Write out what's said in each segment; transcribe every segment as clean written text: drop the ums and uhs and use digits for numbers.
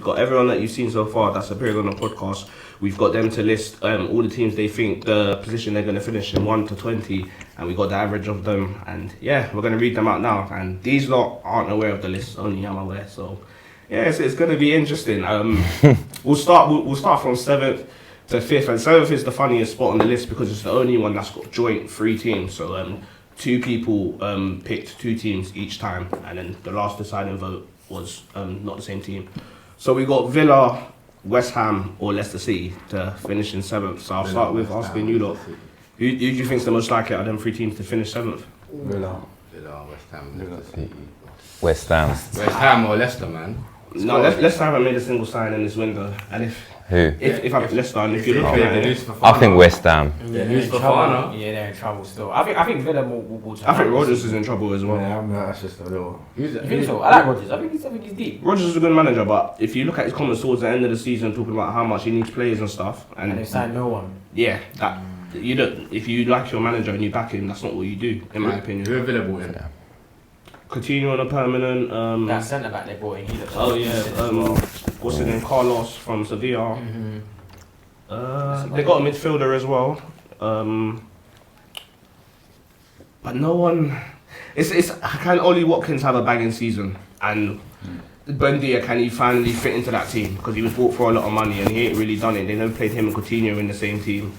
got everyone that you've seen so far that's appeared on the podcast. We've got them to list all the teams they think the position they're going to finish in 1 to 20, and we got the average of them. And yeah, we're going to read them out now. And these lot aren't aware of the list, only I'm aware. So yeah, it's going to be interesting. We'll start from 7th to 5th, and 7th is the funniest spot on the list because it's the only one that's got joint 3 teams. So two people picked 2 teams each time, and then the last deciding vote was not the same team. So we got Villa, West Ham or Leicester City to finish in 7th. So I'll start with asking you lot. Who do you think's the most likely out of them 3 teams to finish 7th? Villa, West Ham, Leicester City. West Ham. West Ham or Leicester, man. No, Leicester haven't made a single sign in this window. And if I'm Leicester, and if you're looking at it, I think West Ham. They lose for Fofana. Yeah, they're in trouble still. I think Villa will I think Rodgers is in trouble as well. Yeah, that's just a little. You think so? I like Rodgers. I think he's deep. Rodgers is a good manager, but if you look at his comments towards the end of the season, talking about how much he needs players and stuff, And they signed no one. yeah, that you don't. If you like your manager and you back him, that's not what you do, in my opinion. Who are Villa bought in? Continue on a permanent. That centre back they brought in. He looks What's his name? Carlos from Sevilla. Mm-hmm. They got a midfielder as well. But no one. It's can Ollie Watkins have a banging season, and Buendia, can he finally fit into that team because he was bought for a lot of money and he ain't really done it. They never played him and Coutinho in the same team.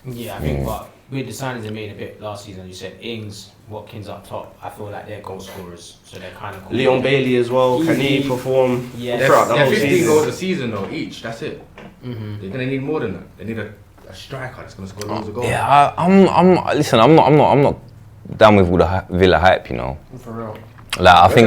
Yeah, I think but with the signings they made a bit last season, you said Ings, Watkins up top. I feel like they're goal scorers, so they're kind of cool. Leon Bailey as well. Can he perform throughout the They're whole 15 season? goals a season though each. That's it. Mm-hmm. They're gonna need more than that. They need a striker that's gonna score loads of goals. Yeah, I'm not down with all the Villa hype, you know. For real. Like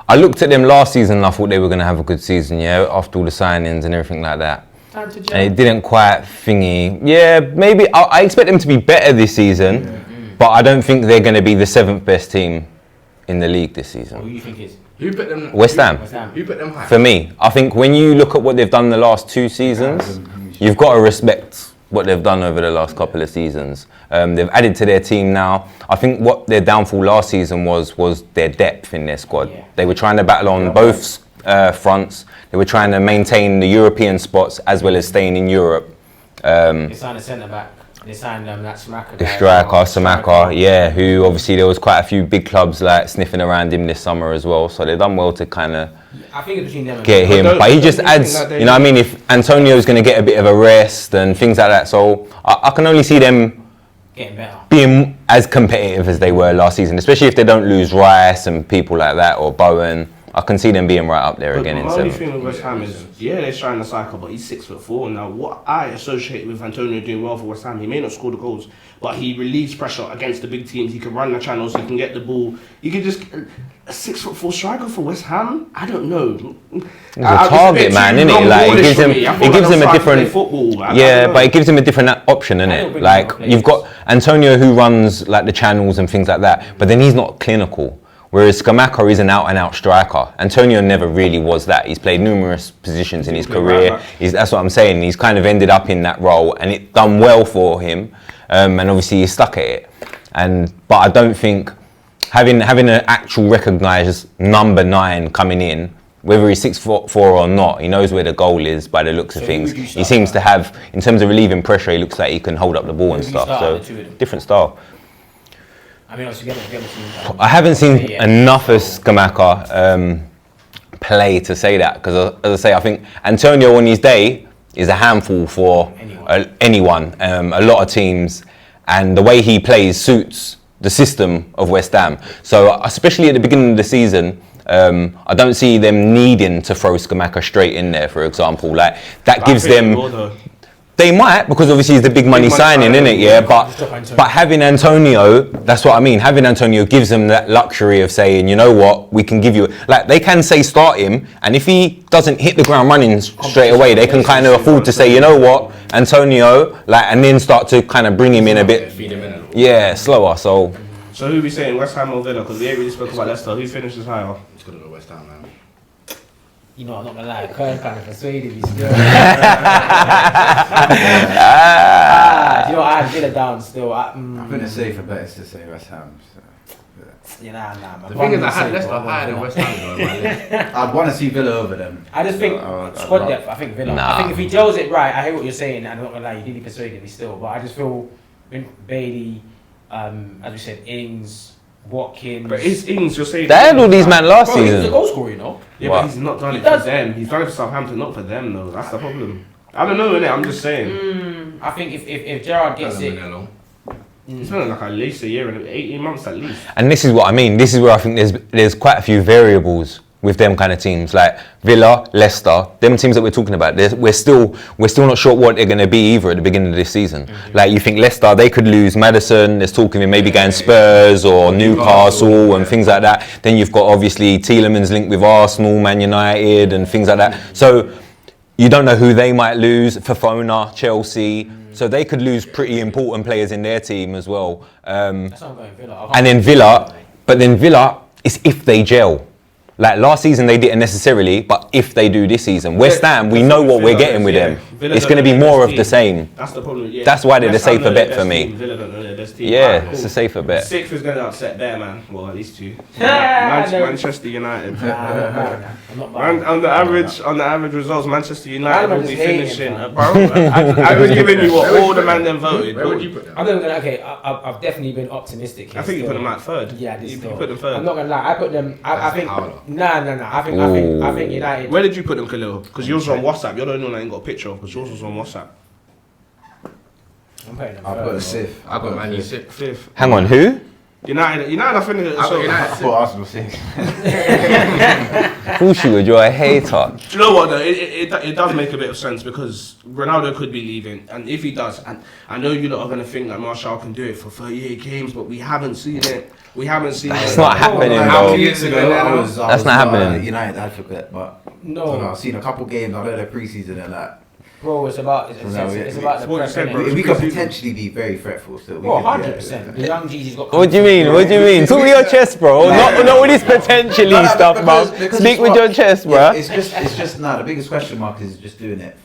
I looked at them last season and I thought they were gonna have a good season, yeah, after all the signings and everything like that. Time to And it didn't quite thingy. Yeah, maybe I expect them to be better this season, but I don't think they're gonna be the 7th best team in the league this season. Who do you think is? Who put them? West Ham. Who put them high? For me, I think when you look at what they've done the last 2 seasons, you've got to respect what they've done over the last couple of seasons. They've added to their team now. I think what their downfall last season was their depth in their squad. Yeah. They were trying to battle on both fronts. They were trying to maintain the European spots as well as staying in Europe. They signed a centre back. They signed that Samaka The guy. striker, Samaka, yeah, who obviously there was quite a few big clubs like sniffing around him this summer as well. So they've done well to kind of I think it's between them and get him, but he just adds, you know what I mean, if Antonio's going to get a bit of a rest and things like that, so I can only see them getting better. being as competitive as they were last season, especially if they don't lose Rice and people like that, or Bowen. I can see them being right up there But again in my only 7th. thing with West Ham is, yeah, they're trying to cycle, but he's 6'4". Now, what I associate with Antonio doing well for West Ham, he may not score the goals, but he relieves pressure against the big teams. He can run the channels, he can get the ball. He can just a 6'4" striker for West Ham. I don't know. He's a target man, isn't it? Like it gives him a different football. but it gives him a different option, isn't it? Like you've got Antonio who runs like the channels and things like that, but then he's not clinical. Whereas Scamacca is an out-and-out striker. Antonio never really was that. He's played numerous positions in his career. That's what I'm saying. He's kind of ended up in that role, and it done well for him. And obviously he's stuck at it. But I don't think having an actual recognised number 9 coming in, whether he's 6'4" or not, he knows where the goal is by the looks of things. He seems to have, in terms of relieving pressure, he looks like he can hold up the ball and stuff. So different style. I mean, obviously, I haven't seen enough of Scamacca play to say that, because as I say, I think Antonio on his day is a handful for anyone, a lot of teams, and the way he plays suits the system of West Ham. So especially at the beginning of the season, I don't see them needing to throw Scamacca straight in there, for example. Like that gives them. They might, because obviously he's the big money signing, isn't it? Yeah, but having Antonio, that's what I mean. Having Antonio gives them that luxury of saying, you know what, we can give you, like they can say start him, and if he doesn't hit the ground running straight away, they can kind of afford to say, you know what, Antonio, like, and then start to kind of bring him in a bit, yeah, slower. So who we saying, West Ham or Villa? Because we ain't really spoke about Leicester. Who finishes higher? It's gonna go West Ham, man. You know, I'm not gonna lie, Kern kind of persuaded me still. You know, I had Villa down still. I think the safer bet is to say West Ham. So. Yeah, nah. The thing is, I had Leicester higher than West Ham though, on my list. I'd want to see Villa over them. I just think squad depth. I think Villa. Nah. I think if he gels it right, I hear what you're saying. I'm not gonna lie, you really persuaded me still. But I just feel Bailey, as we said, Ings, Watkins. But it's Ings, you're saying. They had all these man last Bro, he was a season. goal scorer, you know. Yeah, What? but he's not done He it does. for them. He's done it for Southampton, not for them though. That's the problem. I don't know, innit? I'm just saying. I think if Gerrard gets Hasn't it, been that long. It's been like at least a year and 18 months at least. And this is what I mean. This is where I think there's quite a few variables with them kind of teams, like Villa, Leicester, them teams that we're talking about. We're still not sure what they're going to be either at the beginning of this season. Like you think Leicester, they could lose Maddison. There's talk of him maybe going Spurs or Newcastle and things like that. Then you've got obviously Tielemans linked with Arsenal, Man United, and things like that. So you don't know who they might lose. Fofana, Chelsea. So they could lose pretty important players in their team as well. that's not going Villa. And then Villa, but then Villa is if they gel. Like last season they didn't necessarily, but if they do this season, West Ham, we know what we're getting with them. It's going to be more of the same. That's the problem. Yeah. That's why they're the West Ham safer know bet their for best me. team, Villa don't know their best team. Yeah, Alright, it's cool. a safer bet. Sixth is going to upset there, man. Well, at least two. No. Manchester United. I'm not Man, on the average results, Manchester United Man, will be just hating, finishing. man. Bro, I was giving you what all the man then voted. Where would you put them? I'm not gonna. Okay, I've definitely been optimistic here. I think you still. put them at third. Yeah, this you still. put them third. I'm not gonna lie. I put them. I That's think. howler. Nah. I think United. Where did you put them, Khalil? Because yours was on WhatsApp. You're the only one I ain't got a picture of. Because yours was on WhatsApp. I'm putting them. I've third, got a bro. Sith. I got Man U 6. Fifth. Hang on, who? United. I think I got United I 6. thought Arsenal 6. Of course you would, you're a hater. Do you know what though? It does make a bit of sense because Ronaldo could be leaving, and if he does, and I know you lot are gonna think that Martial can do it for 38 games, but we haven't seen it. We haven't seen It's it. not happening, How though. many years ago I was That's not happening. United advocate, but I don't know, No, I've seen a couple games. I know their preseason and that. bro. It's about. It's about the What you prep, said, innit? bro. We could potentially be very fretful still. Bro, We could, 100%. The young Gigi's got. What do you mean? What do you mean? Talk with your chest, bro. Not with this potentially No, stuff, because bro. it's Speak with what- your chest, bro. Yeah, it's just the biggest question mark is just doing it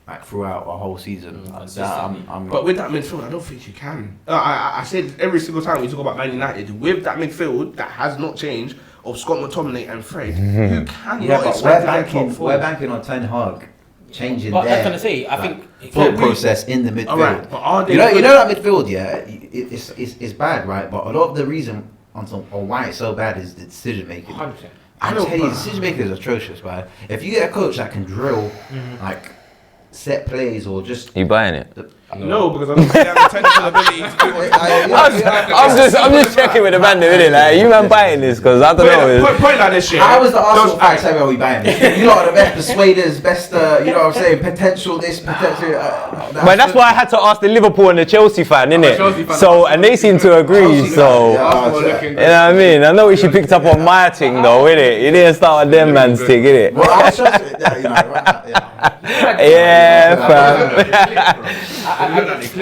like throughout a whole season. Consistently. I'm But with that midfield, I don't think you can. I said every single time we talk about Man United, with that midfield that has not changed of Scott McTominay and Fred, you cannot yeah, but expect to get top four. we're banking on Ten Hag changing But that's their what I say. I think. thought process in the midfield. Alright, but are they you know good? that midfield, yeah, it's bad, right? But a lot of the reason on why it's so bad is the decision making. 100%. I don't- tell you, decision making is atrocious, man. If you get a coach that can drill like set plays or just You buying it? No, because I don't see the technical ability to do it. I'm just checking with the man, innit? Like, you man buying this? Because I don't know. Point like this shit. How was the Arsenal fans saying, "Are we buying this?" You lot are the best persuaders, best, you know what I'm saying, potential this, potential. But that's why I had to ask the Liverpool and the Chelsea fan, Chelsea innit? fan. So, and they seem to agree, Chelsea so. fan, Arsenal yeah. looking You know what I mean? I know what she picked up on my thing though, innit? You didn't start with them man's thing, innit? Well, I was just, yeah, you know, yeah. Yeah, fam.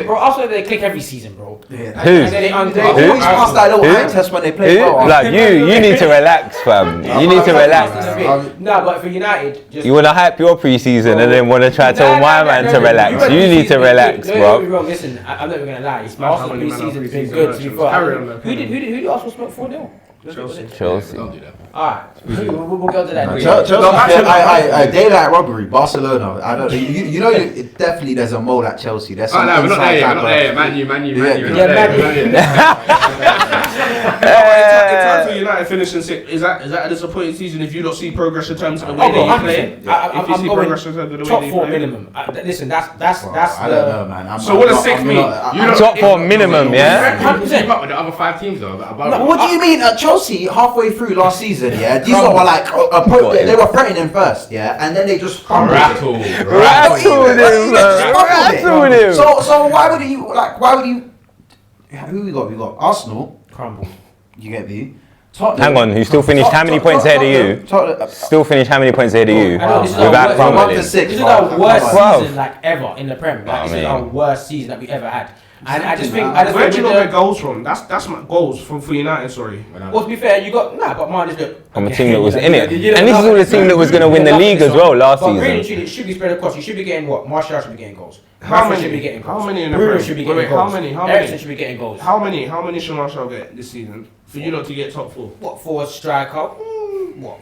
Bro, also they click every season, bro. Who? And then they They always pass that little eye test when they play Who? well. Like you need to relax, fam. You need to relax. No, but for United, just You wanna hype your pre-season and then wanna try to tell my man to relax. You need to relax, Don't get me bro. wrong, listen, I'm not even gonna lie. mad how Arsenal many man pre-season's are been pre-season good to be versions. Carry on, fair. though. Who did Arsenal smoke 4-0? Chelsea. Don't do that. Alright, we'll go to that. Chelsea, daylight robbery, Barcelona. I don't. You know, definitely there's a mole at Chelsea. There's Oh some no, we're not there inside yet. We're not type there of- yet. Man U. We're not Yeah, there. Man We're not U. there. In terms of United finishing sixth, is that a disappointing season if you don't see progress in terms of the way Oh, bro, they play? 100%. If you I'm see going progress in terms of the way top they 4 play? minimum. Listen, that's Well, that's I the. don't know, man. So what does sixth mean? Top 4 minimum, yeah? 100%. Keep up with the other 5 teams though. Above No, what do you mean? Chelsea halfway through last season, yeah, these lot were like they were threatening first, yeah, and then they just crumbled it. Rattle. Rattled him, man. Rattled him. So why would you like? Why would you? Who we got? We got Arsenal. Crumble. You get me? Tottenham. Hang on, who still finished how many points ahead of you? Tottenham. Still finished how many points ahead of you? I know this is our Without worst- One crumbling. to six. This is our worst Wow. season like ever in the Prem. Like, this is our worst season that we ever had. And I just Something, think, I just Where do you think not with get goals from? That's my goals from for United. Sorry. well, to be fair, you got but mine is look. From a team that was in it. You don't And this love is all the it. team that was going to win the You league love as it, well last but really, season. it should be spread across. You should be getting what? Martial should be getting goals. How Rashford many? should be getting goals. How many in the Bruno Prem? should be Wait, getting how goals. many? How Eriksen many? should be getting goals. How many should Marshall get this season for you not to get top 4? What for a striker? What?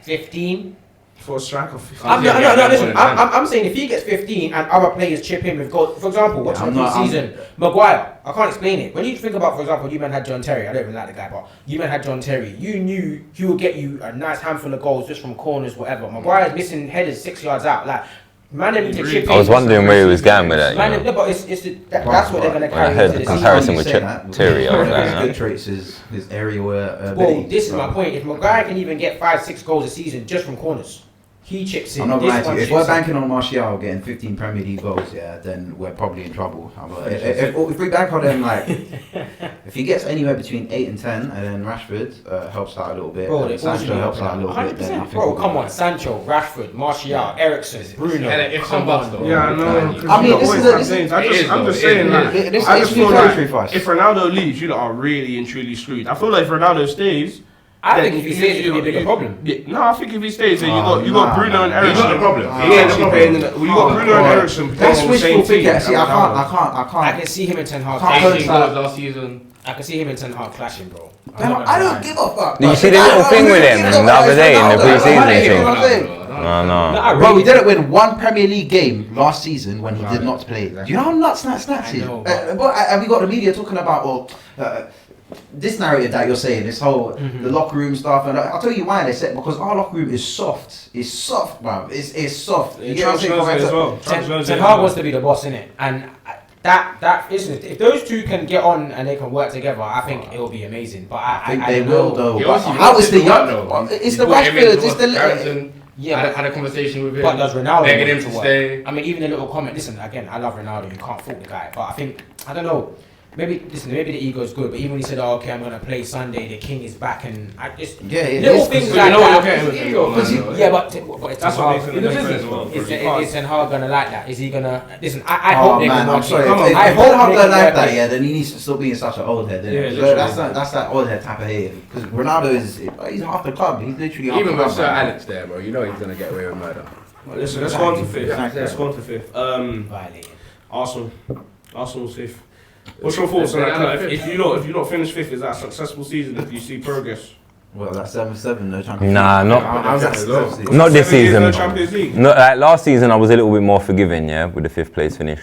15? For a striker, 15. No, listen. I'm saying if he gets 15 and other players chip in with goals, for example, what's I'm the not- season? Maguire. I can't explain it. When you think about, for example, you man had John Terry. I don't even like the guy, but you man had John Terry. You knew he would get you a nice handful of goals just from corners, whatever. Maguire's missing headers 6 yards out. Like, man, they need to chip in. I was wondering where he was going with that. You Man, know. no, but that's what they're going to When I carry heard into the the comparison season. with Saying that, Terry, I was one of like, his huh? good traits is his aerial Well, ability. this is my point. If Maguire can even get 5-6 goals a season just from corners, he chips in. I'm not this lying to one you. If chips we're in. banking on Martial getting 15 Premier League goals, yeah, then we're probably in trouble. If we bank on him, like, if he gets anywhere between 8 and 10, and then Rashford helps out a little bit, Bro, and they all Sancho should be helps out a little bit, then I 100%. think Bro, we'll come be on. right. Sancho, Rashford, Martial, Eriksen, Bruno. And if Come some bucks on. though. Yeah, I know. I mean, this is a- this is- I'm it is just though, saying it that. is. This I is just new feel territory like for us. if Ronaldo leaves, you lot are really and truly screwed. I feel like if Ronaldo stays, I then think if he stays, it could be a bigger problem. Yeah, no, I think if he stays, then you Oh, got Bruno and nah. Eriksen. He's not the problem. Yeah, He's not the actually problem. playing in the, you got Bruno and Eriksen playing That's on the same wishful team. thinking. See, I Ronaldo. I can't. can see him and Ten Hag. Can't clashing. 18 hurt. goals last season. I can see him and Ten Hag clashing, bro. I don't give a fuck. Did you see the little thing with him the other day in the pre-season thing? No. Bro, we didn't win one Premier League game last season when he did not play. Do you know how nuts that I is? know, And we got the media talking about, this narrative that you're saying, this whole the locker room stuff, and I'll tell you why they said, because our locker room is soft. It's soft, bro. It's soft. You get what I'm saying? Transfers as well. Ten Transfers Ten as Hag well. wants to be the boss, innit? And that listen, if those two can get on and they can work together, I think it will be amazing. But I think I they know- will, though. He But obviously how is the wants young? to work, though. It's He the brought him in Rashfords. to It's work. the. Harrison Yeah, had a conversation with him. but does Ronaldo begging him want to work? stay. I mean, even a little comment. Listen, again, I love Ronaldo. You can't fault the guy, but I think I don't know. Maybe maybe the ego is good, but even when he said, "Oh, okay, I'm gonna play Sunday. The king is back," and I just Yeah, it little is. things So like you know what that. you're getting with him, though, Because man, though. Yeah, but it's That's Ten what Hag. makes it In the a difference business, as well. though. because you can't- Is Ten Hag gonna like that? Is he gonna listen? I Oh hope they man, can I'm work sorry. it. Come on, If I Ten hope Hag they don't can like work that, it. yeah, then he needs to stop being such an old head. Yeah, Yeah, literally. that's that old head type of hater. Because Ronaldo he's half the club. He's literally half Even the with club. Sir man. Alex there, bro, you know he's gonna get away with murder. Well, listen, let's go on to fifth. Exactly. Let's go on to fifth. Violated. Arsenal's fifth. What's your thoughts on that? If you not finish fifth, is that a successful season if you see progress? Well, that's 7-7, no Champions Nah, League. not- How's that successful? Not this 7 years, season. No Champions League. No, like last season, I was a little bit more forgiving, yeah, with the fifth place finish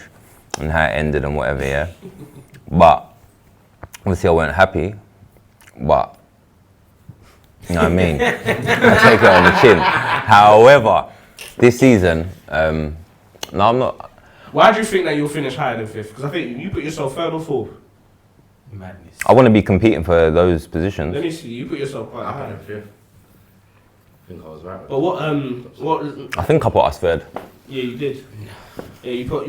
and how it ended and whatever, yeah. But obviously, I weren't happy. But you know what I mean? I take it on the chin. However, this season, no, I'm not. Why do you think that you'll finish higher than fifth? Because I think you put yourself third or fourth. Madness. I want to be competing for those positions. Let me see. You put yourself quite I put high. him fifth. I think I was right. But what? I think I put us third. Yeah, you did. Yeah, you put